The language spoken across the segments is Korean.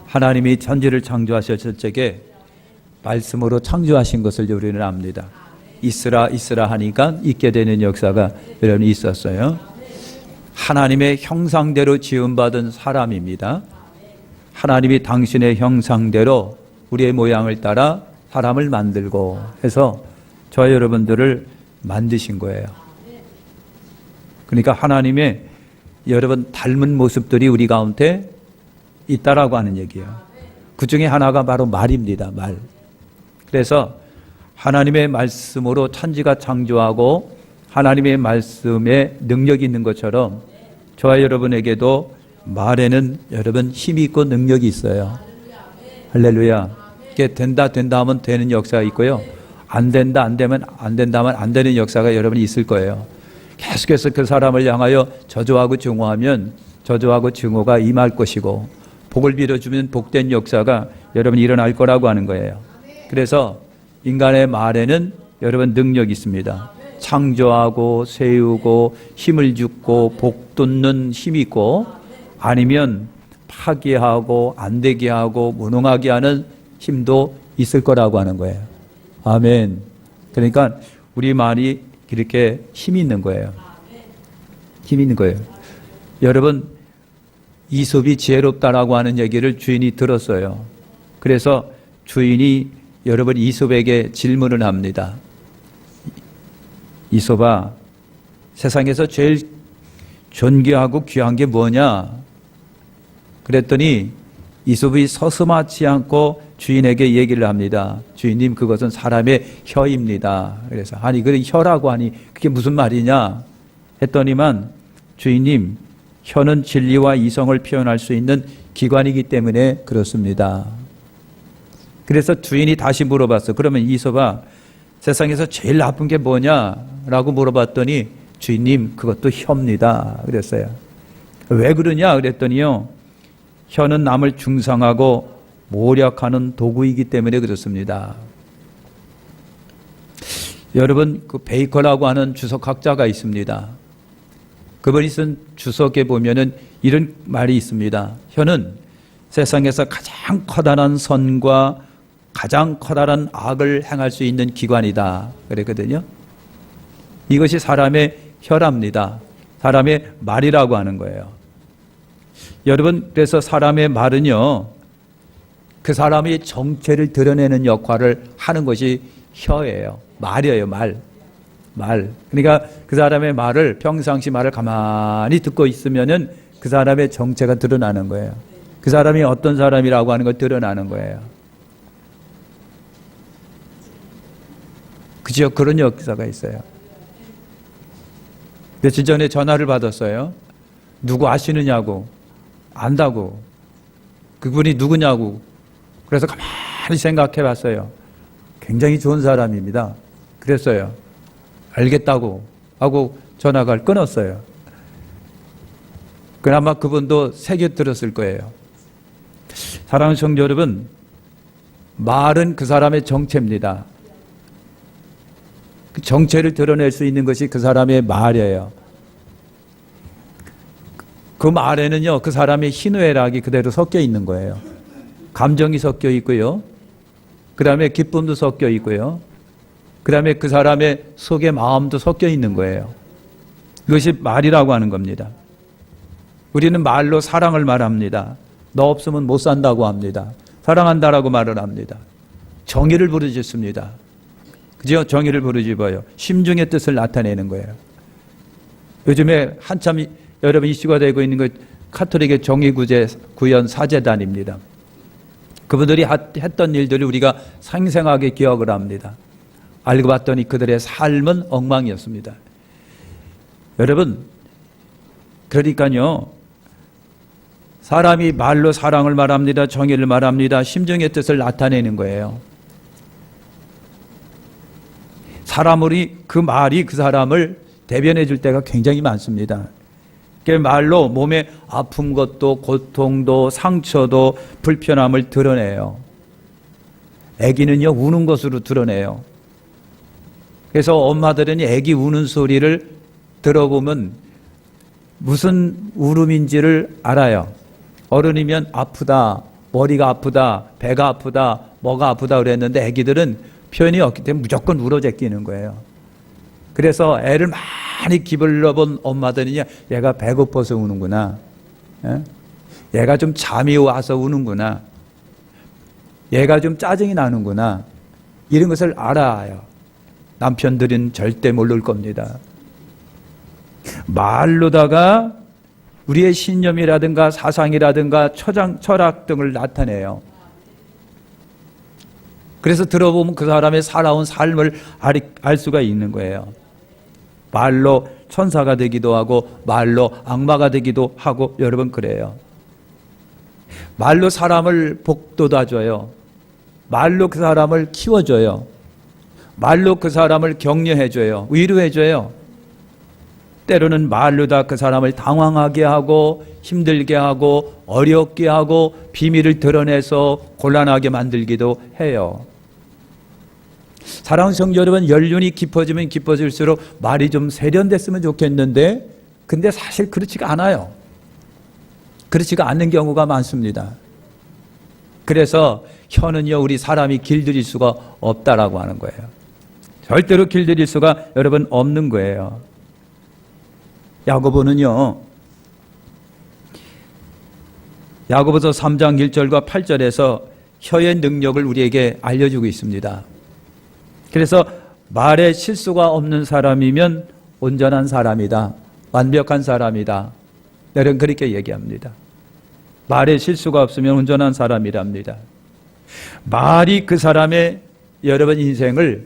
하나님이 천지를 창조하셨을 적에 말씀으로 창조하신 것을 우리는 압니다. 있으라 있으라 하니까 있게 되는 역사가 여러분 있었어요. 하나님의 형상대로 지음받은 사람입니다. 하나님이 당신의 형상대로 우리의 모양을 따라 사람을 만들고 해서 저와 여러분들을 만드신 거예요. 그러니까 하나님의 여러분 닮은 모습들이 우리 가운데 있다라고 하는 얘기예요. 그 중에 하나가 바로 말입니다. 말. 그래서 하나님의 말씀으로 천지가 창조하고 하나님의 말씀에 능력이 있는 것처럼 저와 여러분에게도 말에는 여러분 힘이 있고 능력이 있어요. 할렐루야. 이게 된다 하면 되는 역사가 있고요. 안 된다 안 되면 안 된다면 안 되는 역사가 여러분이 있을 거예요. 계속해서 그 사람을 향하여 저주하고 증오하면 저주하고 증오가 임할 것이고 복을 빌어주면 복된 역사가 여러분 일어날 거라고 하는 거예요. 그래서 인간의 말에는 여러분 능력이 있습니다. 창조하고 세우고 힘을 주고 복 돋는 힘이 있고 아니면 파괴하고 안 되게 하고 무능하게 하는 힘도 있을 거라고 하는 거예요. 아멘. 그러니까 우리 말이 이렇게 힘이 있는 거예요. 힘이 있는 거예요. 여러분 이솝이 지혜롭다라고 하는 얘기를 주인이 들었어요. 그래서 주인이 여러분 이솝에게 질문을 합니다. 이솝아, 세상에서 제일 존귀하고 귀한 게 뭐냐? 그랬더니 이솝이 서슴하지 않고 주인에게 얘기를 합니다. 주인님, 그것은 사람의 혀입니다. 그래서 아니 그래 혀라고 하니 그게 무슨 말이냐 했더니만 주인님, 혀는 진리와 이성을 표현할 수 있는 기관이기 때문에 그렇습니다. 그래서 주인이 다시 물어봤어. 그러면 이솝아, 세상에서 제일 나쁜 게 뭐냐라고 물어봤더니 주인님, 그것도 혀입니다. 그랬어요. 왜 그러냐 그랬더니요, 혀는 남을 중상하고 모략하는 도구이기 때문에 그렇습니다. 여러분, 그 베이커라고 하는 주석학자가 있습니다. 그분이 쓴 주석에 보면은 이런 말이 있습니다. 혀는 세상에서 가장 커다란 선과 가장 커다란 악을 행할 수 있는 기관이다. 그랬거든요. 이것이 사람의 혀랍니다. 사람의 말이라고 하는 거예요. 여러분, 그래서 사람의 말은요, 그 사람의 정체를 드러내는 역할을 하는 것이 혀예요. 말이에요, 말. 그러니까 그 사람의 말을, 평상시 말을 가만히 듣고 있으면은 그 사람의 정체가 드러나는 거예요. 그 사람이 어떤 사람이라고 하는 거 드러나는 거예요. 그죠? 그런 역사가 있어요. 며칠 전에 전화를 받았어요. 누구 아시느냐고. 안다고. 그분이 누구냐고. 그래서 가만히 생각해 봤어요. 굉장히 좋은 사람입니다. 그랬어요. 알겠다고 하고 전화를 끊었어요. 그나마 그분도 새겨 들었을 거예요. 사랑하는 성도 여러분, 말은 그 사람의 정체입니다. 그 정체를 드러낼 수 있는 것이 그 사람의 말이에요. 그 말에는요, 그 사람의 희노애락이 그대로 섞여 있는 거예요. 감정이 섞여 있고요. 그 다음에 기쁨도 섞여 있고요. 그 다음에 그 사람의 속의 마음도 섞여 있는 거예요. 이것이 말이라고 하는 겁니다. 우리는 말로 사랑을 말합니다. 너 없으면 못 산다고 합니다. 사랑한다라고 말을 합니다. 정의를 부르짖습니다. 그죠? 정의를 부르짖어요. 심중의 뜻을 나타내는 거예요. 요즘에 한참 여러분 이슈가 되고 있는 것, 카톨릭의 정의구제 구현 사제단입니다. 그분들이 했던 일들을 우리가 생생하게 기억을 합니다. 알고 봤더니 그들의 삶은 엉망이었습니다. 여러분, 그러니까요, 사람이 말로 사랑을 말합니다. 정의를 말합니다. 심정의 뜻을 나타내는 거예요. 사람이 그 말이 그 사람을 대변해 줄 때가 굉장히 많습니다. 그 말로 몸에 아픈 것도 고통도 상처도 불편함을 드러내요. 아기는요, 우는 것으로 드러내요. 그래서 엄마들은 아기 우는 소리를 들어보면 무슨 울음인지를 알아요. 어른이면 아프다, 머리가 아프다, 배가 아프다, 뭐가 아프다 그랬는데 애기들은 표현이 없기 때문에 무조건 울어 제끼는 거예요. 그래서 애를 많이 기불러본 엄마들은요, 얘가 배고파서 우는구나, 얘가 좀 잠이 와서 우는구나, 얘가 좀 짜증이 나는구나, 이런 것을 알아요. 남편들은 절대 모를 겁니다. 말로다가 우리의 신념이라든가 사상이라든가 철학 등을 나타내요. 그래서 들어보면 그 사람의 살아온 삶을 알 수가 있는 거예요. 말로 천사가 되기도 하고 말로 악마가 되기도 하고 여러분 그래요. 말로 사람을 복돋아줘요. 말로 그 사람을 키워줘요. 말로 그 사람을 격려해줘요. 위로해줘요. 때로는 말로 다 그 사람을 당황하게 하고 힘들게 하고 어렵게 하고 비밀을 드러내서 곤란하게 만들기도 해요. 사랑하는 성도 여러분, 연륜이 깊어지면 깊어질수록 말이 좀 세련됐으면 좋겠는데 근데 사실 그렇지가 않아요. 그렇지가 않는 경우가 많습니다. 그래서 혀는요, 우리 사람이 길들일 수가 없다라고 하는 거예요. 절대로 길들일 수가 여러분 없는 거예요. 야고보는요, 야고보서 3장 1절과 8절에서 혀의 능력을 우리에게 알려주고 있습니다. 그래서 말에 실수가 없는 사람이면 온전한 사람이다, 완벽한 사람이다, 여러분 그렇게 얘기합니다. 말에 실수가 없으면 온전한 사람이랍니다. 말이 그 사람의 여러분 인생을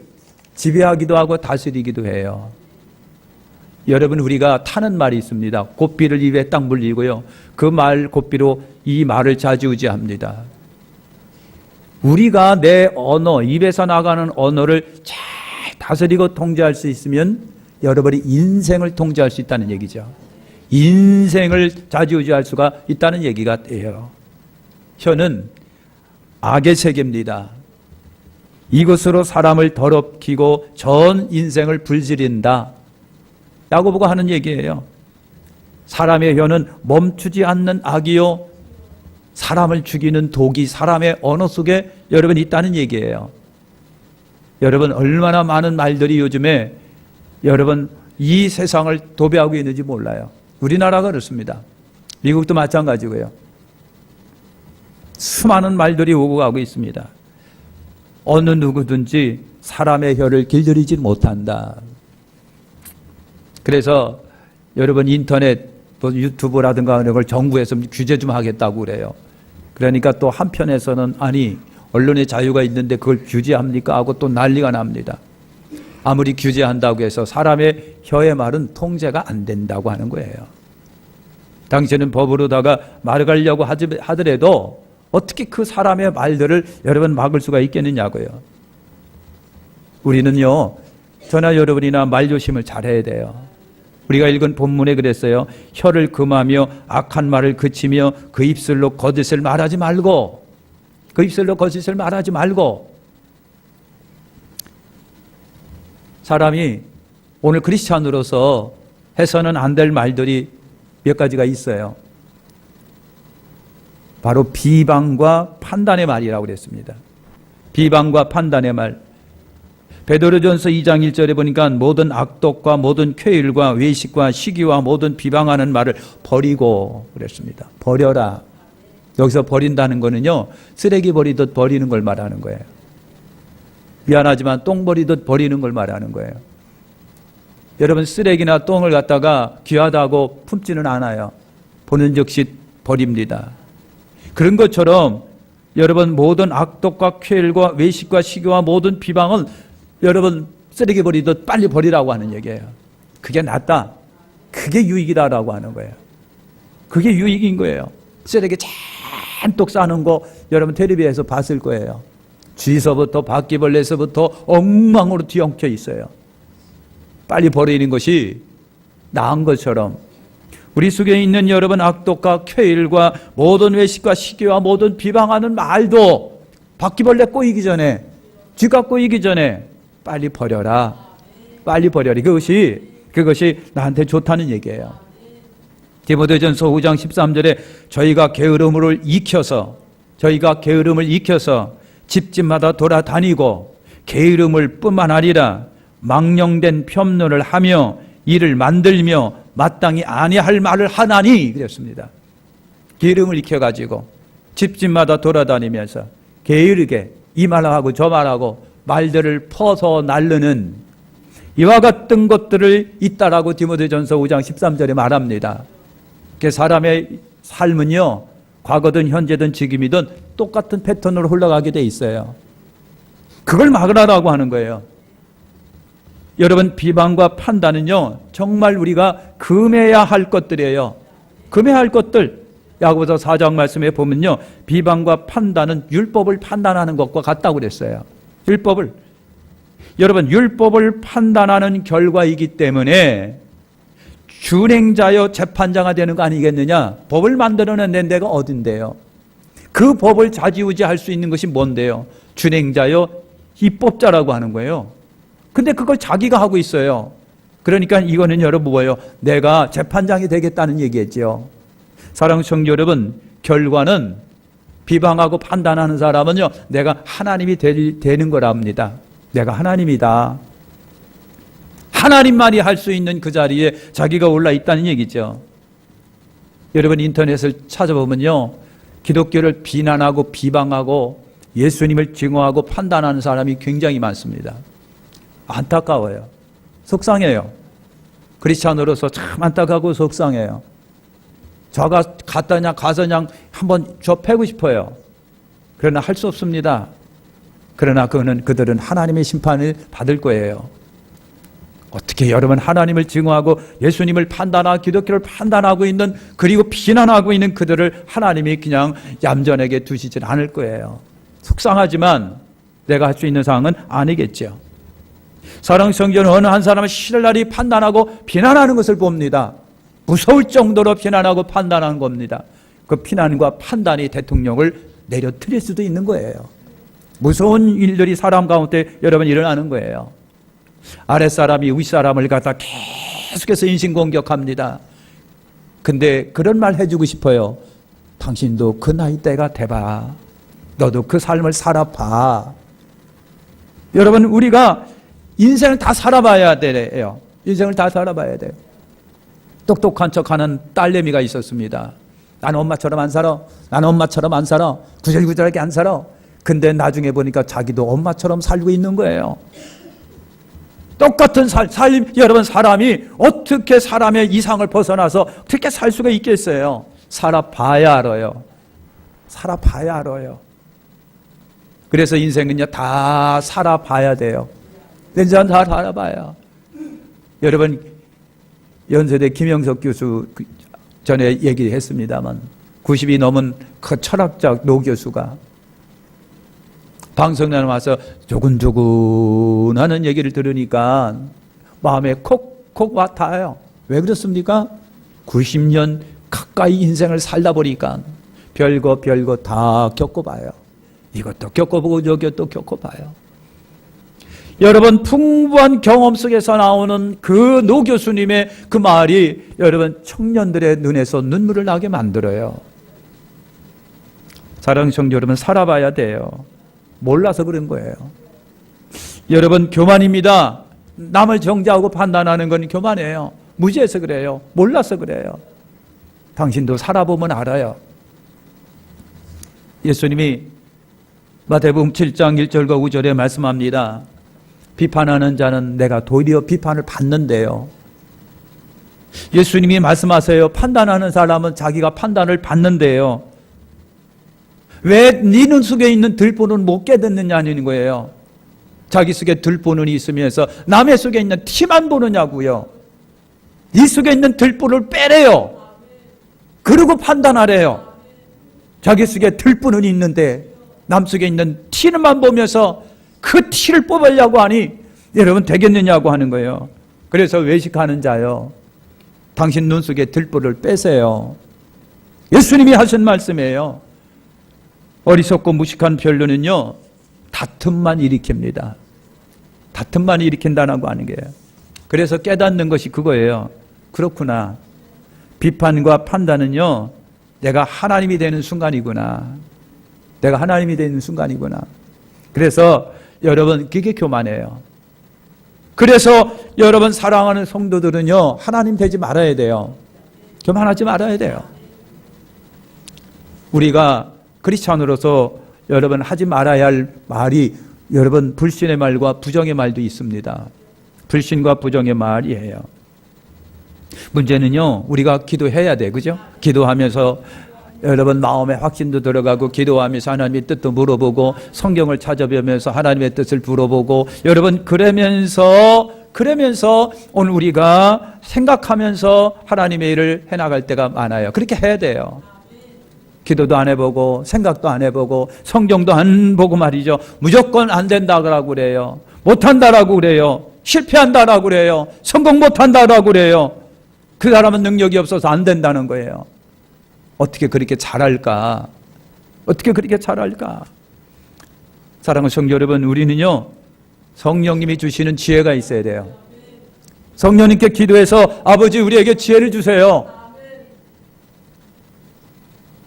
지배하기도 하고 다스리기도 해요. 여러분, 우리가 타는 말이 있습니다. 고삐를 입에 딱 물리고요, 그 말 고삐로 이 말을 좌지우지합니다. 우리가 내 언어, 입에서 나가는 언어를 잘 다스리고 통제할 수 있으면 여러분이 인생을 통제할 수 있다는 얘기죠. 인생을 좌지우지할 수가 있다는 얘기가 돼요. 혀는 악의 세계입니다. 이것으로 사람을 더럽히고 전 인생을 불지른다, 야고보가 하는 얘기예요. 사람의 혀는 멈추지 않는 악이요, 사람을 죽이는 독이 사람의 언어 속에 여러분 있다는 얘기예요. 여러분, 얼마나 많은 말들이 요즘에 여러분 이 세상을 도배하고 있는지 몰라요. 우리나라가 그렇습니다. 미국도 마찬가지고요. 수많은 말들이 오고 가고 있습니다. 어느 누구든지 사람의 혀를 길들이지 못한다. 그래서 여러분 인터넷 유튜브라든가 이런 걸 정부에서 규제 좀 하겠다고 그래요. 그러니까 또 한편에서는 아니, 언론의 자유가 있는데 그걸 규제합니까 하고 또 난리가 납니다. 아무리 규제한다고 해서 사람의 혀의 말은 통제가 안 된다고 하는 거예요. 당신은 법으로다가 막으려고 하더라도 어떻게 그 사람의 말들을 여러분 막을 수가 있겠느냐고요. 우리는요, 저나 여러분이나 말조심을 잘해야 돼요. 우리가 읽은 본문에 그랬어요. 혀를 금하며 악한 말을 그치며 그 입술로 거짓을 말하지 말고, 그 입술로 거짓을 말하지 말고. 사람이 오늘 크리스찬으로서 해서는 안 될 말들이 몇 가지가 있어요. 바로 비방과 판단의 말이라고 그랬습니다. 비방과 판단의 말. 베드로전서 2장 1절에 보니까 모든 악독과 모든 쾌일과 외식과 시기와 모든 비방하는 말을 버리고 그랬습니다. 버려라. 여기서 버린다는 거는요, 쓰레기 버리듯 버리는 걸 말하는 거예요. 미안하지만 똥 버리듯 버리는 걸 말하는 거예요. 여러분, 쓰레기나 똥을 갖다가 귀하다고 품지는 않아요. 보는 즉시 버립니다. 그런 것처럼 여러분, 모든 악독과 쾌일과 외식과 시기와 모든 비방은 여러분 쓰레기 버리듯 빨리 버리라고 하는 얘기예요. 그게 낫다, 그게 유익이다라고 하는 거예요. 그게 유익인 거예요. 쓰레기 잔뜩 싸는 거 여러분 텔레비에서 봤을 거예요. 쥐서부터 바퀴벌레서부터 엉망으로 뒤엉켜 있어요. 빨리 버리는 것이 나은 것처럼 우리 속에 있는 여러분 악독과 쾌일과 모든 외식과 시기와 모든 비방하는 말도 바퀴벌레 꼬이기 전에, 쥐가 꼬이기 전에 빨리 버려라. 빨리 버려라. 그것이 나한테 좋다는 얘기예요. 디모데전서 5장 13절에 저희가 게으름을 익혀서 저희가 게으름을 익혀서 집집마다 돌아다니고 게으름을 뿐만 아니라 망령된 편론을 하며 이를 만들며 마땅히 아니할 말을 하나니 그랬습니다. 게으름을 익혀가지고 집집마다 돌아다니면서 게으르게 이 말하고 저 말하고 말들을 퍼서 날르는 이와 같은 것들을 있다라고 디모데전서 5장 13절에 말합니다. 사람의 삶은요, 과거든 현재든 지금이든 똑같은 패턴으로 흘러가게 돼 있어요. 그걸 막으라고 하는 거예요. 여러분, 비방과 판단은요, 정말 우리가 금해야 할 것들이에요. 금해야 할 것들. 야고보서 4장 말씀에 보면요, 비방과 판단은 율법을 판단하는 것과 같다고 그랬어요. 율법을. 여러분, 율법을 판단하는 결과이기 때문에 준행자여 재판자가 되는 거 아니겠느냐? 법을 만들어낸 데가 어딘데요? 그 법을 좌지우지할 수 있는 것이 뭔데요? 준행자여 입법자라고 하는 거예요. 근데 그걸 자기가 하고 있어요. 그러니까 이거는 여러분 뭐예요? 내가 재판장이 되겠다는 얘기겠죠. 사랑하는 성도 여러분, 결과는 비방하고 판단하는 사람은요, 내가 하나님이 되는 거랍니다. 내가 하나님이다. 하나님만이 할 수 있는 그 자리에 자기가 올라 있다는 얘기죠. 여러분, 인터넷을 찾아보면요, 기독교를 비난하고 비방하고 예수님을 증오하고 판단하는 사람이 굉장히 많습니다. 안타까워요. 속상해요. 크리스찬으로서 참 안타깝고 속상해요. 저가 가서 그냥 한번 저 패고 싶어요. 그러나 할 수 없습니다. 그러나 그들은 하나님의 심판을 받을 거예요. 어떻게 여러분 하나님을 증오하고 예수님을 판단하고 기독교를 판단하고 있는, 그리고 비난하고 있는 그들을 하나님이 그냥 얌전하게 두시질 않을 거예요. 속상하지만 내가 할 수 있는 상황은 아니겠죠. 사랑하는 성도는 어느 한 사람을 신랄히 판단하고 비난하는 것을 봅니다. 무서울 정도로 비난하고 판단하는 겁니다. 그 비난과 판단이 대통령을 내려뜨릴 수도 있는 거예요. 무서운 일들이 사람 가운데 여러분 일어나는 거예요. 아랫사람이 윗사람을 갖다 계속해서 인신공격합니다. 근데 그런 말 해주고 싶어요. 당신도 그 나이대가 돼봐. 너도 그 삶을 살아봐. 여러분, 우리가 인생을 다 살아봐야 돼요. 인생을 다 살아봐야 돼요. 똑똑한 척하는 딸내미가 있었습니다. 나는 엄마처럼 안 살아. 나는 엄마처럼 안 살아. 구절구절하게 안 살아. 근데 나중에 보니까 자기도 엄마처럼 살고 있는 거예요. 똑같은 여러분, 사람이 어떻게 사람의 이상을 벗어나서 어떻게 살 수가 있겠어요? 살아봐야 알아요. 살아봐야 알아요. 그래서 인생은요, 다 살아봐야 돼요. 인생 다 살아봐야. 여러분, 연세대 김영석 교수 전에 얘기했습니다만 90이 넘은 그 철학자 노 교수가 방송에 와서 조근조근하는 얘기를 들으니까 마음에 콕콕 와 닿아요. 왜 그렇습니까? 90년 가까이 인생을 살다 보니까 별거 다 겪어봐요. 이것도 겪어보고 저것도 겪어봐요. 여러분, 풍부한 경험 속에서 나오는 그 노 교수님의 그 말이 여러분 청년들의 눈에서 눈물을 나게 만들어요. 사랑하는 성도 여러분, 살아봐야 돼요. 몰라서 그런 거예요. 여러분, 교만입니다. 남을 정죄하고 판단하는 건 교만이에요. 무지해서 그래요. 몰라서 그래요. 당신도 살아보면 알아요. 예수님이 마태복음 7장 1절과 5절에 말씀합니다. 비판하는 자는 내가 도리어 비판을 받는데요. 예수님이 말씀하세요. 판단하는 사람은 자기가 판단을 받는데요. 왜 네 눈 속에 있는 들보는 못 깨닫느냐는 거예요. 자기 속에 들보는 있으면서 남의 속에 있는 티만 보느냐고요. 네 속에 있는 들보를 빼래요. 그리고 판단하래요. 자기 속에 들보는 있는데 남 속에 있는 티만 보면서 그 티를 뽑으려고 하니 여러분 되겠느냐고 하는 거예요. 그래서 외식하는 자요, 당신 눈 속에 들보를 빼세요. 예수님이 하신 말씀이에요. 어리석고 무식한 변론은요, 다툼만 일으킵니다. 다툼만 일으킨다고 하는 거예요. 그래서 깨닫는 것이 그거예요. 그렇구나. 비판과 판단은요, 내가 하나님이 되는 순간이구나. 내가 하나님이 되는 순간이구나. 그래서 여러분 그게 교만해요. 그래서 여러분 사랑하는 성도들은요, 하나님 되지 말아야 돼요. 교만하지 말아야 돼요. 우리가 크리스찬으로서 여러분 하지 말아야 할 말이 여러분 불신의 말과 부정의 말도 있습니다. 불신과 부정의 말이에요. 문제는요, 우리가 기도해야 돼. 그죠? 기도하면서 여러분 마음에 확신도 들어가고, 기도하면서 하나님의 뜻도 물어보고, 성경을 찾아보면서 하나님의 뜻을 물어보고, 여러분 그러면서 오늘 우리가 생각하면서 하나님의 일을 해나갈 때가 많아요. 그렇게 해야 돼요. 기도도 안 해보고 생각도 안 해보고 성경도 안 보고 말이죠. 무조건 안 된다고 그래요. 못한다라고 그래요. 실패한다라고 그래요. 성공 못한다라고 그래요. 그 사람은 능력이 없어서 안 된다는 거예요. 어떻게 그렇게 잘할까? 어떻게 그렇게 잘할까? 사랑하는 성도 여러분, 우리는요, 성령님이 주시는 지혜가 있어야 돼요. 성령님께 기도해서 아버지 우리에게 지혜를 주세요.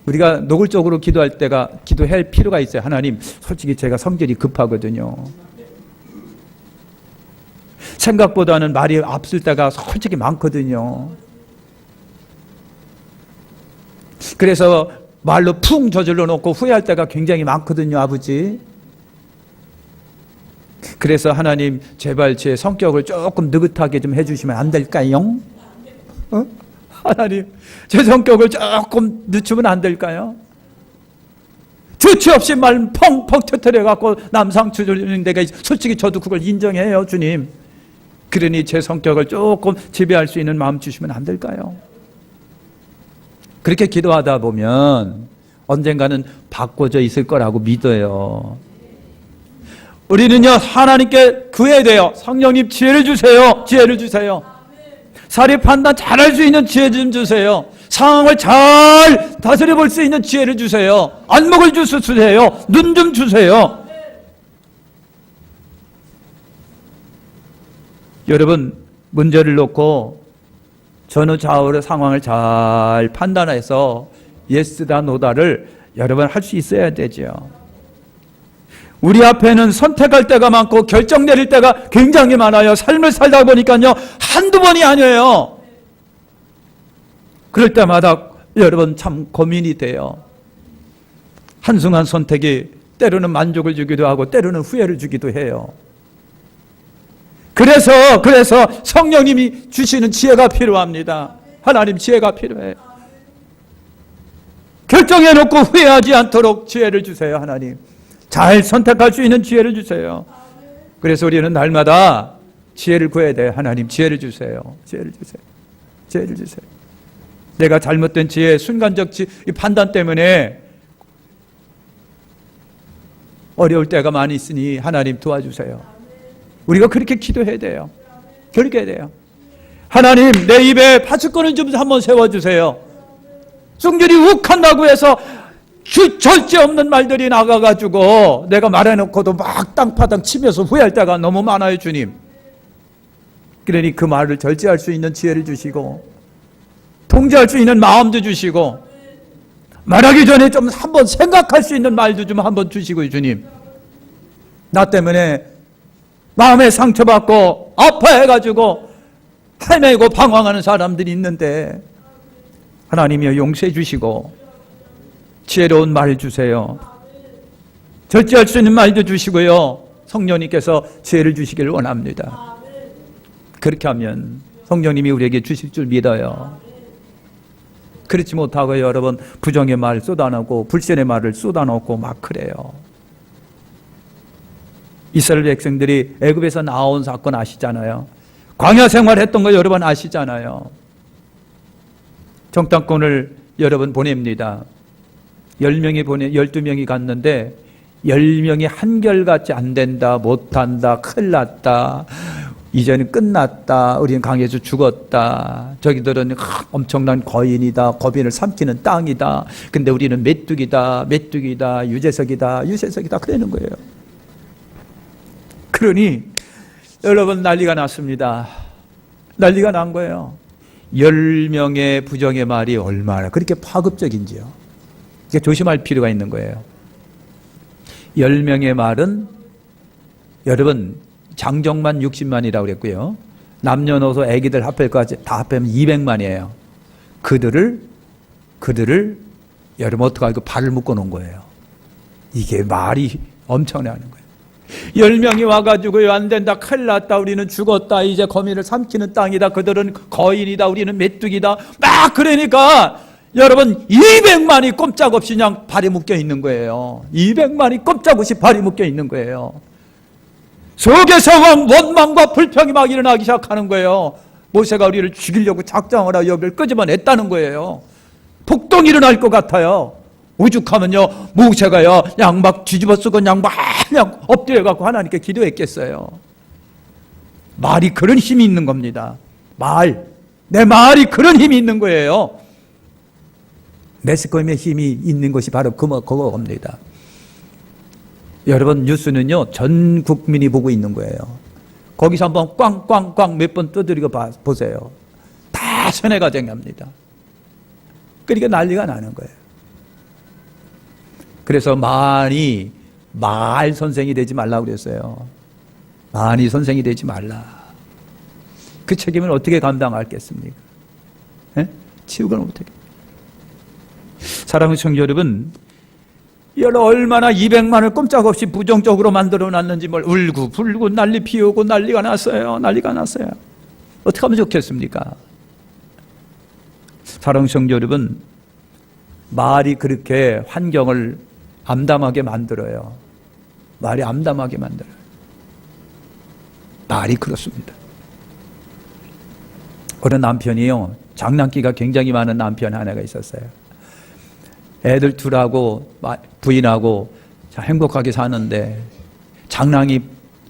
우리가 노골적으로 기도할 필요가 있어요. 하나님, 솔직히 제가 성질이 급하거든요. 생각보다는 말이 앞설 때가 솔직히 많거든요. 그래서 말로 풍 저질러 놓고 후회할 때가 굉장히 많거든요, 아버지. 그래서 하나님, 제발 제 성격을 조금 느긋하게 좀 해주시면 안 될까요? 하나님, 제 성격을 조금 늦추면 안 될까요? 주체 없이 말 펑펑 터뜨려갖고 남상추 돌리는 데가 솔직히 저도 그걸 인정해요, 주님. 그러니 제 성격을 조금 지배할 수 있는 마음 주시면 안 될까요? 그렇게 기도하다 보면 언젠가는 바꿔져 있을 거라고 믿어요. 우리는요, 하나님께 구해야 돼요. 성령님 지혜를 주세요. 지혜를 주세요. 사리 판단 잘할 수 있는 지혜 좀 주세요. 상황을 잘 다스려 볼 수 있는 지혜를 주세요. 안목을 주세요. 눈 좀 주세요. 여러분, 문제를 놓고 전후 좌우의 상황을 잘 판단해서 예스다 노다를 여러분 할 수 있어야 되죠. 우리 앞에는 선택할 때가 많고 결정 내릴 때가 굉장히 많아요. 삶을 살다 보니까요, 한두 번이 아니에요. 그럴 때마다 여러분 참 고민이 돼요. 한순간 선택이 때로는 만족을 주기도 하고 때로는 후회를 주기도 해요. 그래서 성령님이 주시는 지혜가 필요합니다. 하나님 지혜가 필요해요. 결정해놓고 후회하지 않도록 지혜를 주세요. 하나님, 잘 선택할 수 있는 지혜를 주세요. 그래서 우리는 날마다 지혜를 구해야 돼요. 하나님 지혜를 주세요. 지혜를 주세요. 지혜를 주세요. 내가 잘못된 지혜, 순간적 판단 때문에 어려울 때가 많이 있으니 하나님 도와주세요. 우리가 그렇게 기도해야 돼요. 그렇게 해야 돼요. 하나님, 내 입에 파수꾼을 좀 한번 세워주세요. 성질이 욱한다고 해서 절제 없는 말들이 나가가지고 내가 말해놓고도 막 땅파당 치면서 후회할 때가 너무 많아요, 주님. 그러니 그 말을 절제할 수 있는 지혜를 주시고 통제할 수 있는 마음도 주시고 말하기 전에 좀 한번 생각할 수 있는 말도 좀 한번 주시고요, 주님. 나 때문에 마음에 상처받고 아파해가지고 헤매고 방황하는 사람들이 있는데 하나님이여 용서해 주시고 지혜로운 말 주세요. 절제할 수 있는 말도 주시고요, 성령님께서 지혜를 주시기를 원합니다. 그렇게 하면 성령님이 우리에게 주실 줄 믿어요. 그렇지 못하고 여러분 부정의 말 쏟아내고 불신의 말을 쏟아놓고 막 그래요. 이스라엘 백성들이 애굽에서 나온 사건 아시잖아요. 광야 생활했던 거 여러분 아시잖아요. 정탐꾼을 여러분 보냅니다. 12명이 갔는데 10명이 한결같이 안 된다, 못한다, 큰일 났다, 이제는 끝났다, 우리는 강에서 죽었다, 저기들은 엄청난 거인이다, 거인을 삼키는 땅이다, 근데 우리는 메뚜기다, 유재석이다 그러는 거예요. 그러니 여러분 난리가 났습니다. 난리가 난 거예요. 10명의 부정의 말이 얼마나 그렇게 파급적인지요. 이게 조심할 필요가 있는 거예요. 10명의 말은 여러분 장정만 60만이라고 그랬고요. 남녀노소 애기들 합할까지 다 합하면 200만이에요. 그들을 여러분 어떡하고 발을 묶어 놓은 거예요. 이게 말이 엄청나는 거예요. 10명이 와가지고요, 안 된다, 큰일 났다, 우리는 죽었다, 이제 거미를 삼키는 땅이다, 그들은 거인이다, 우리는 메뚜기다, 막 그러니까 여러분 200만이 꼼짝없이 그냥 발이 묶여 있는 거예요. 200만이 꼼짝없이 발이 묶여 있는 거예요. 속에서 원망과 불평이 막 일어나기 시작하는 거예요. 모세가 우리를 죽이려고 작정을 하고 여기를 끄집어냈다는 거예요. 폭동이 일어날 것 같아요. 오죽하면요, 모세가요, 그냥 막 뒤집어 쓰고 그냥 엎드려갖고 하나님께 기도했겠어요. 말이 그런 힘이 있는 겁니다. 내 말이 그런 힘이 있는 거예요. 매스컴의 힘이 있는 것이 바로 그겁니다. 여러분, 뉴스는요, 전 국민이 보고 있는 거예요. 거기서 한번 꽝꽝꽝 몇 번 두드리고 보세요. 다 세뇌가 정합니다. 그러니까 난리가 나는 거예요. 그래서 많이 말 선생이 되지 말라고 그랬어요. 많이 선생이 되지 말라. 그 책임을 어떻게 감당하겠습니까? 치우고는 못하겠. 사랑하는 성도 여러분, 얼마나 200만을 꼼짝없이 부정적으로 만들어놨는지 울고 불고 난리 피우고 난리가 났어요. 어떻게 하면 좋겠습니까? 사랑하는 성도 여러분, 말이 그렇게 환경을 암담하게 만들어요. 말이 암담하게 만들어요. 말이 그렇습니다. 어느 남편이요, 장난기가 굉장히 많은 남편 하나가 있었어요. 애들 둘하고 부인하고 행복하게 사는데 장난이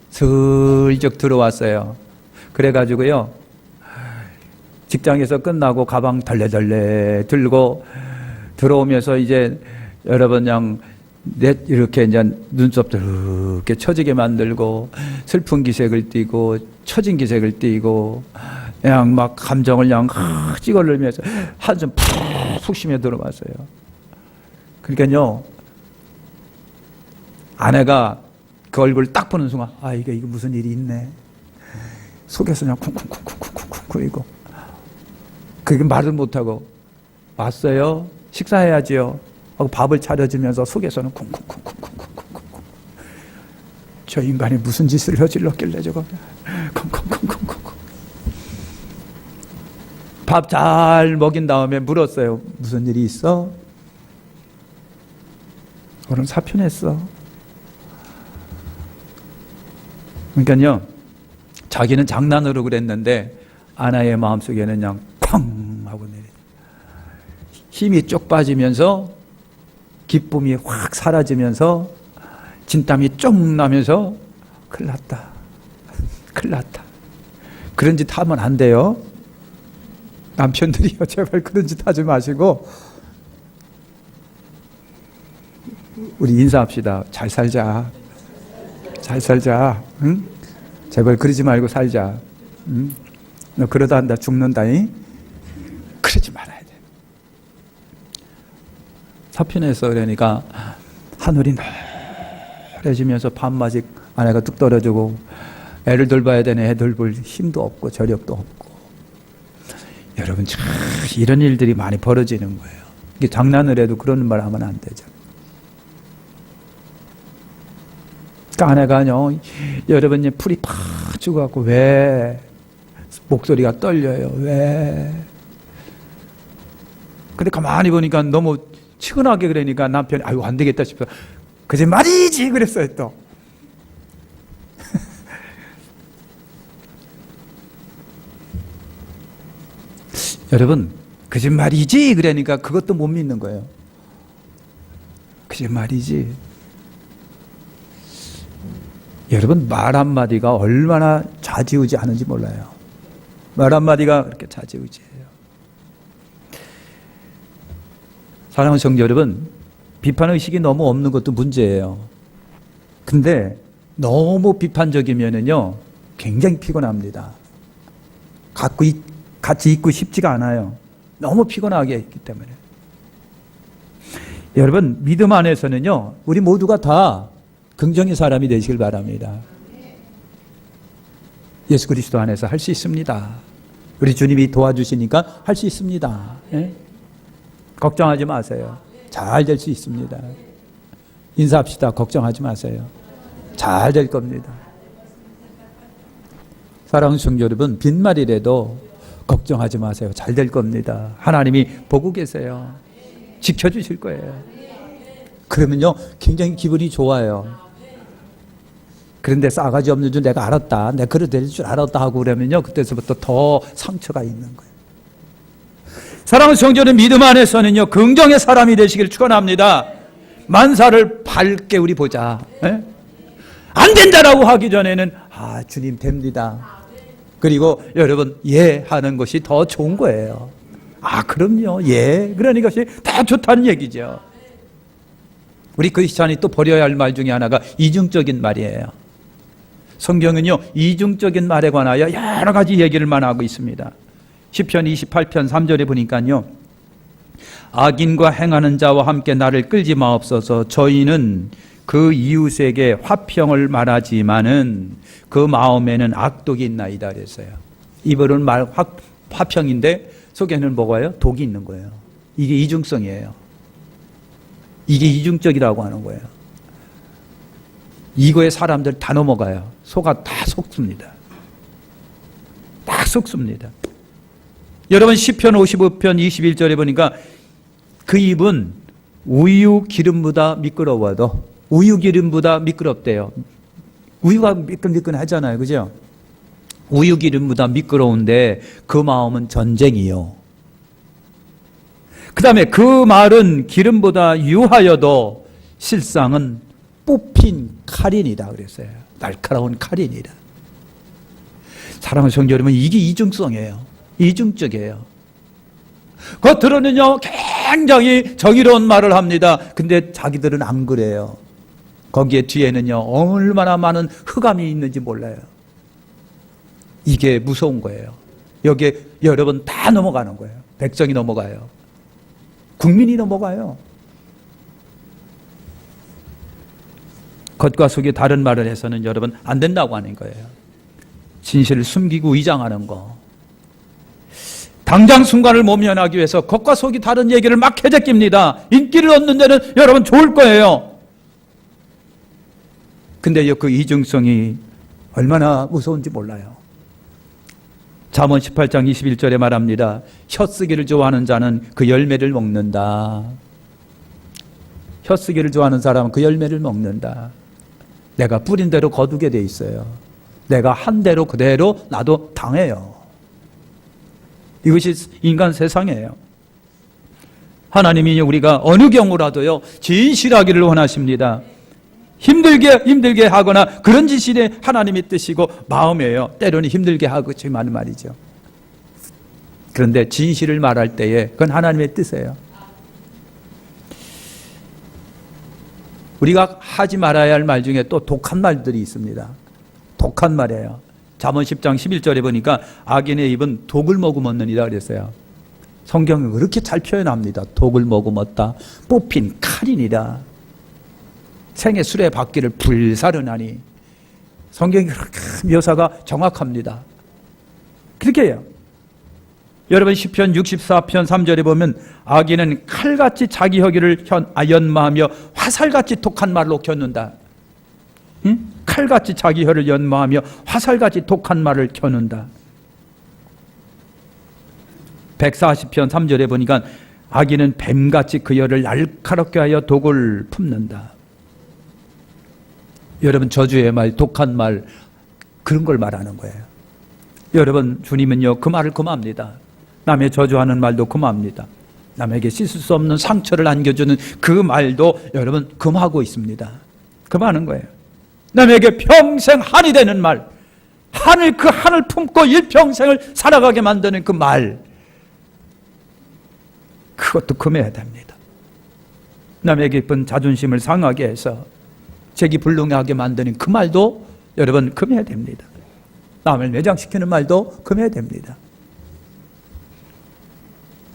슬쩍 들어왔어요. 그래가지고요, 직장에서 끝나고 가방 덜레덜레 들고 들어오면서 이제 여러분 그냥 이렇게 이제 눈썹 이렇게 처지게 만들고 슬픈 기색을 띠고 처진 기색을 띠고 그냥 막 감정을 그냥 찌걸르면서 한숨 푹 쉬며 들어왔어요. 그러니까요, 아내가 그 얼굴을 딱 보는 순간, 이게 무슨 일이 있네. 속에서 그냥 쿵쿵쿵쿵쿵쿵쿵 그게 말을 못하고, 왔어요? 식사해야지요. 하고 밥을 차려주면서 속에서는 쿵쿵쿵쿵쿵쿵쿵. 저 인간이 무슨 짓을 저질렀길래 저거. 쿵쿵쿵쿵쿵쿵. 밥 잘 먹인 다음에 물었어요. 무슨 일이 있어? 오늘 사표냈어. 그러니까요, 자기는 장난으로 그랬는데 아내의 마음속에는 그냥 쾅 하고 내려. 힘이 쪽 빠지면서 기쁨이 확 사라지면서 진땀이 쪽 나면서 큰일 났다. 그런 짓 하면 안 돼요. 남편들이요, 제발 그런 짓 하지 마시고 우리 인사합시다. 잘 살자. 응? 제발 그러지 말고 살자. 응? 너 그러다 한다 죽는다잉. 그러지 말아야 돼. 사편에서 그러니까 하늘이 노래지면서 밤낮이 아내가 뚝 떨어지고 애를 돌봐야 되는 애 돌볼 힘도 없고 저력도 없고. 여러분, 참 이런 일들이 많이 벌어지는 거예요. 이게 장난을 해도 그런 말 하면 안 되죠. 그러니까 아내가요, 여러분 풀이 팍 죽어갖고 왜 목소리가 떨려요? 왜? 근데 가만히 보니까 너무 치근하게 그러니까 남편이 안 되겠다 싶어. 거짓말이지 그랬어요 또. 여러분, 거짓말이지 그러니까 그것도 못 믿는 거예요. 거짓말이지. 여러분, 말 한마디가 얼마나 좌지우지하는지 몰라요. 말 한마디가 그렇게 좌지우지해요. 사랑하는 성도 여러분, 비판의식이 너무 없는 것도 문제예요. 근데 너무 비판적이면은요, 굉장히 피곤합니다. 같이 있고 싶지가 않아요. 너무 피곤하게 했기 때문에. 여러분, 믿음 안에서는요, 우리 모두가 다 긍정의 사람이 되시길 바랍니다. 예수 그리스도 안에서 할 수 있습니다. 우리 주님이 도와주시니까 할 수 있습니다. 예? 걱정하지 마세요. 잘 될 수 있습니다. 인사합시다. 걱정하지 마세요. 잘 될 겁니다. 사랑하는 성도 여러분, 빈말이라도 걱정하지 마세요. 잘 될 겁니다. 하나님이 보고 계세요. 지켜주실 거예요. 그러면요, 굉장히 기분이 좋아요. 그런데 싸가지 없는 줄 내가 알았다. 내가 그래 될 줄 알았다 하고 그러면요, 그때서부터 더 상처가 있는 거예요. 사랑하는 성도 여러분, 믿음 안에서는요, 긍정의 사람이 되시길 축원합니다. 만사를 밝게 우리 보자. 에? 안 된다라고 하기 전에는 주님 됩니다. 그리고 여러분, 예 하는 것이 더 좋은 거예요. 그럼요, 예, 그러는 것이 다 좋다는 얘기죠. 우리 크리스찬이 또 버려야 할 말 중에 하나가 이중적인 말이에요. 성경은요, 이중적인 말에 관하여 여러 가지 얘기를만 하고 있습니다. 시편 28편 3절에 보니까요, 악인과 행하는 자와 함께 나를 끌지 마옵소서. 저희는 그 이웃에게 화평을 말하지만은 그 마음에는 악독이 있나이다 그랬어요. 입으로는 화평인데 속에는 뭐가요? 독이 있는 거예요. 이게 이중성이에요. 이게 이중적이라고 하는 거예요. 이거에 사람들 다 넘어가요. 속아 다 속습니다. 다 속습니다. 여러분, 시편 55편 21절에 보니까 그 입은 우유 기름보다 미끄러워도 우유 기름보다 미끄럽대요. 우유가 미끈미끈하잖아요. 그죠? 우유 기름보다 미끄러운데 그 마음은 전쟁이요. 그 다음에 그 말은 기름보다 유하여도 실상은 뽑힌 칼이니라 그랬어요. 날카로운 칼이니라. 사랑하는 성도 여러분, 이게 이중성이에요. 이중적이에요. 겉으로는요, 굉장히 정의로운 말을 합니다. 근데 자기들은 안 그래요. 거기에 뒤에는요, 얼마나 많은 흑암이 있는지 몰라요. 이게 무서운 거예요. 여기에 여러분 다 넘어가는 거예요. 백성이 넘어가요. 국민이 넘어가요. 겉과 속이 다른 말을 해서는 여러분 안 된다고 하는 거예요. 진실을 숨기고 위장하는 거. 당장 순간을 모면하기 위해서 겉과 속이 다른 얘기를 막 해제깁니다. 인기를 얻는 데는 여러분 좋을 거예요. 근데 그 이중성이 얼마나 무서운지 몰라요. 잠언 18장 21절에 말합니다. 혀쓰기를 좋아하는 자는 그 열매를 먹는다. 혀쓰기를 좋아하는 사람은 그 열매를 먹는다. 내가 뿌린 대로 거두게 돼 있어요. 내가 한 대로 그대로 나도 당해요. 이것이 인간 세상이에요. 하나님이 우리가 어느 경우라도요, 진실하기를 원하십니다. 힘들게 하거나 그런 짓이 하나님의 뜻이고 마음이에요. 때로는 힘들게 하지만 말이죠. 그런데 진실을 말할 때에 그건 하나님의 뜻이에요. 우리가 하지 말아야 할 말 중에 또 독한 말들이 있습니다. 독한 말이에요. 잠언 10장 11절에 보니까 악인의 입은 독을 머금었느니라 그랬어요. 성경은 그렇게 잘 표현합니다. 독을 머금었다. 뽑힌 칼이니라. 생의 수레 바퀴를 불사르나니. 성경이 그렇게 묘사가 정확합니다. 그렇게 해요. 여러분, 시편 64편 3절에 보면 악인은 칼같이 자기 혀기를 연마하며 화살같이 독한 말로 겨눈다. 응? 칼같이 자기 혀를 연마하며 화살같이 독한 말을 겨눈다. 140편 3절에 보니까 악인은 뱀같이 그 혀를 날카롭게 하여 독을 품는다. 여러분, 저주의 말, 독한 말, 그런 걸 말하는 거예요. 여러분, 주님은요, 그 말을 금합니다. 남의 저주하는 말도 금합니다. 남에게 씻을 수 없는 상처를 안겨주는 그 말도 여러분 금하고 있습니다. 금하는 거예요. 남에게 평생 한이 되는 말, 그 한을 품고 일평생을 살아가게 만드는 그 말, 그것도 금해야 됩니다. 남의 깊은 자존심을 상하게 해서 재기불능하게 만드는 그 말도 여러분 금해야 됩니다. 남을 매장시키는 말도 금해야 됩니다.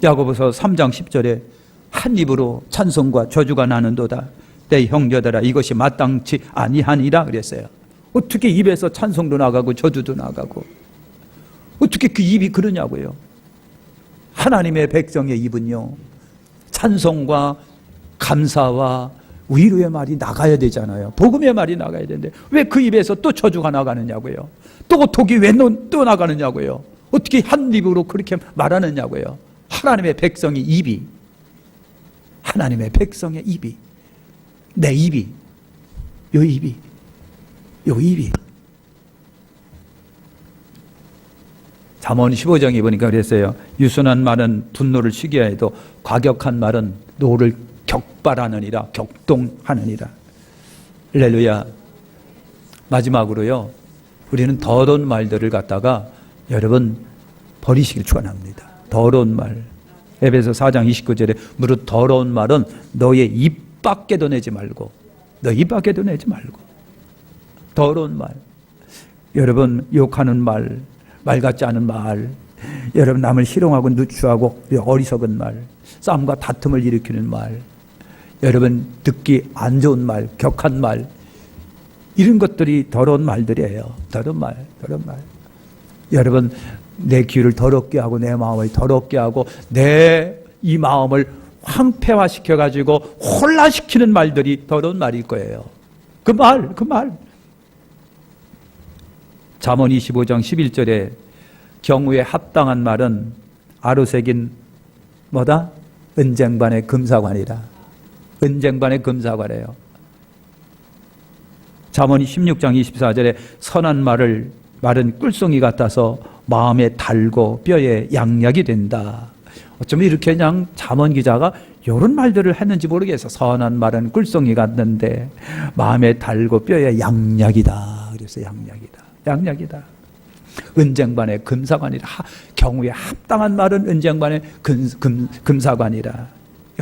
야고보서 3장 10절에 한 입으로 찬송과 저주가 나는도다. 내 형제들아 이것이 마땅치 아니하니라 그랬어요. 어떻게 입에서 찬송도 나가고 저주도 나가고 어떻게 그 입이 그러냐고요. 하나님의 백성의 입은요, 찬송과 감사와 위로의 말이 나가야 되잖아요. 복음의 말이 나가야 되는데 왜 그 입에서 또 저주가 나가느냐고요. 또 독이 왜 또 나가느냐고요. 어떻게 한 입으로 그렇게 말하느냐고요. 하나님의 백성의 입이, 하나님의 백성의 입이, 내 입이, 요 입이, 요 입이. 잠언 15장에 보니까 그랬어요. 유순한 말은 분노를 쉬게 해도 과격한 말은 노를 격발하느니라, 격동하느니라. 할렐루야. 마지막으로요, 우리는 더러운 말들을 갖다가 여러분 버리시길 축원합니다. 더러운 말. 에베소 4장 29절에 무릇 더러운 말은 너의 입 밖에도 내지 말고, 너 입 밖에도 내지 말고. 더러운 말. 여러분 욕하는 말, 말 같지 않은 말, 여러분 남을 희롱하고 누추하고 어리석은 말, 싸움과 다툼을 일으키는 말, 여러분 듣기 안 좋은 말, 격한 말, 이런 것들이 더러운 말들이에요. 더러운 말, 더러운 말. 여러분 내 귀를 더럽게 하고 내 마음을 더럽게 하고 내 이 마음을 황폐화시켜 가지고 혼란시키는 말들이 더러운 말일 거예요. 그 말. 잠언 25장 11절에 경우에 합당한 말은 아로새긴 뭐다? 은쟁반의 금사관이라. 은쟁반의 금사관이에요. 잠언 16장 24절에 선한 말은 꿀송이 같아서 마음에 달고 뼈에 양약이 된다. 어쩌면 이렇게 그냥 잠언 기자가 이런 말들을 했는지 모르겠어. 선한 말은 꿀송이 같는데 마음에 달고 뼈에 양약이다. 그래서 양약이다. 은쟁반의 금사관이라. 경우에 합당한 말은 은쟁반의 금사관이라.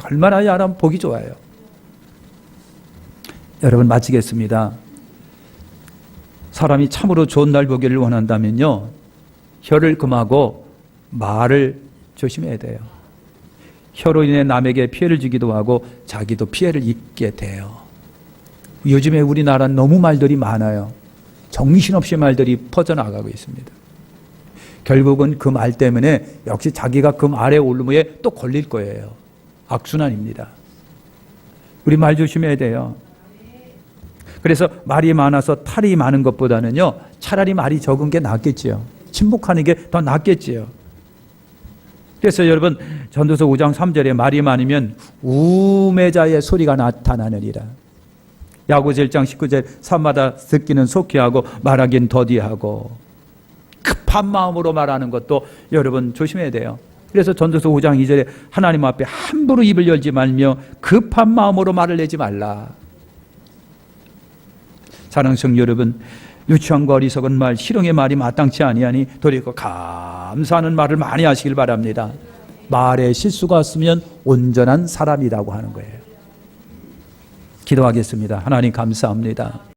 얼마나 야람 보기 좋아요. 여러분 마치겠습니다. 사람이 참으로 좋은 날 보기를 원한다면요, 혀를 금하고 말을 조심해야 돼요. 혀로 인해 남에게 피해를 주기도 하고 자기도 피해를 입게 돼요. 요즘에 우리나라는 너무 말들이 많아요. 정신없이 말들이 퍼져나가고 있습니다. 결국은 그 말 때문에 역시 자기가 그 말의 올무에 또 걸릴 거예요. 악순환입니다. 우리 말 조심해야 돼요. 그래서 말이 많아서 탈이 많은 것보다는요, 차라리 말이 적은 게 낫겠지요. 침묵하는 게 더 낫겠지요. 그래서 여러분 전도서 5장 3절에 말이 많으면 우매자의 소리가 나타나느니라. 야고보서 1장 19절 산마다 듣기는 속히 하고 말하긴 더디하고. 급한 마음으로 말하는 것도 여러분 조심해야 돼요. 그래서 전도서 5장 2절에 하나님 앞에 함부로 입을 열지 말며 급한 마음으로 말을 내지 말라. 사랑하는 성도 여러분, 유치한 어리석은 말, 희롱의 말이 마땅치 아니하니 도리어 감사하는 말을 많이 하시길 바랍니다. 말에 실수가 없으면 온전한 사람이라고 하는 거예요. 기도하겠습니다. 하나님 감사합니다.